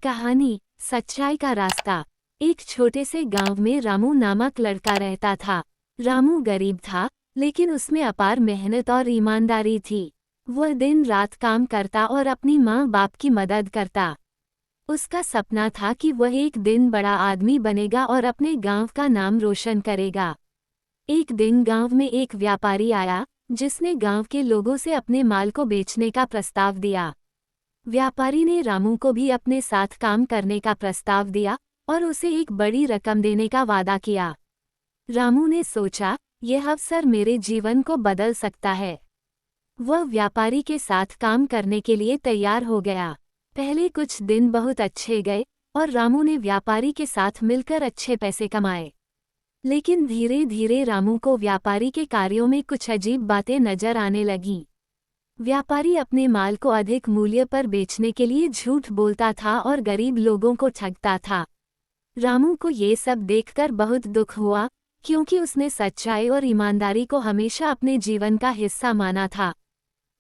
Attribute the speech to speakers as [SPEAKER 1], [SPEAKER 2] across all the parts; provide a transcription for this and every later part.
[SPEAKER 1] कहानी सच्चाई का रास्ता। एक छोटे से गांव में रामू नामक लड़का रहता था। रामू गरीब था, लेकिन उसमें अपार मेहनत और ईमानदारी थी। वह दिन रात काम करता और अपनी माँ बाप की मदद करता। उसका सपना था कि वह एक दिन बड़ा आदमी बनेगा और अपने गांव का नाम रोशन करेगा। एक दिन गांव में एक व्यापारी आया, जिसने गांव के लोगों से अपने माल को बेचने का प्रस्ताव दिया। व्यापारी ने रामू को भी अपने साथ काम करने का प्रस्ताव दिया और उसे एक बड़ी रकम देने का वादा किया। रामू ने सोचा, यह अवसर मेरे जीवन को बदल सकता है। वह व्यापारी के साथ काम करने के लिए तैयार हो गया। पहले कुछ दिन बहुत अच्छे गए और रामू ने व्यापारी के साथ मिलकर अच्छे पैसे कमाए। लेकिन धीरे धीरे रामू को व्यापारी के कार्यों में कुछ अजीब बातें नजर आने लगीं। व्यापारी अपने माल को अधिक मूल्य पर बेचने के लिए झूठ बोलता था और गरीब लोगों को ठगता था। रामू को ये सब देखकर बहुत दुख हुआ, क्योंकि उसने सच्चाई और ईमानदारी को हमेशा अपने जीवन का हिस्सा माना था।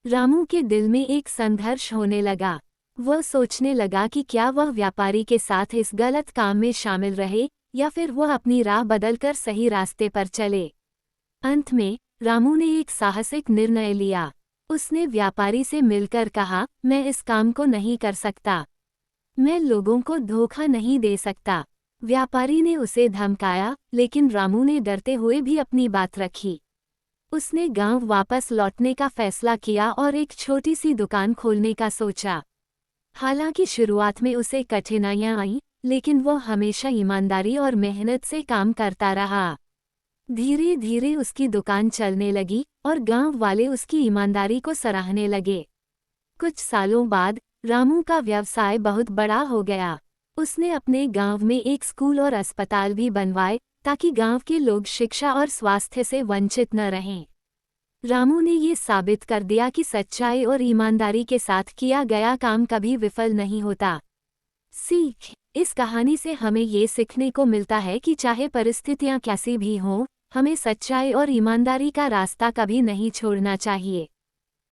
[SPEAKER 1] रामू के दिल में एक संघर्ष होने लगा। वह सोचने लगा कि क्या वह व्यापारी के साथ इस गलत काम में शामिल रहे या फिर वह अपनी राह बदलकर सही रास्ते पर चले। अंत में रामू ने एक साहसिक निर्णय लिया। उसने व्यापारी से मिलकर कहा, मैं इस काम को नहीं कर सकता। मैं लोगों को धोखा नहीं दे सकता। व्यापारी ने उसे धमकाया, लेकिन रामू ने डरते हुए भी अपनी बात रखी। उसने गांव वापस लौटने का फैसला किया और एक छोटी सी दुकान खोलने का सोचा। हालांकि शुरुआत में उसे कठिनाइयां आईं, लेकिन वह हमेशा ईमानदारी और मेहनत से काम करता रहा। धीरे धीरे उसकी दुकान चलने लगी और गांव वाले उसकी ईमानदारी को सराहने लगे। कुछ सालों बाद रामू का व्यवसाय बहुत बड़ा हो गया। उसने अपने गांव में एक स्कूल और अस्पताल भी बनवाए, ताकि गांव के लोग शिक्षा और स्वास्थ्य से वंचित न रहें। रामू ने ये साबित कर दिया कि सच्चाई और ईमानदारी के साथ किया गया काम कभी विफल नहीं होता। सीख: इस कहानी से हमें ये सीखने को मिलता है कि चाहे परिस्थितियां कैसी भी हों, हमें सच्चाई और ईमानदारी का रास्ता कभी नहीं छोड़ना चाहिए।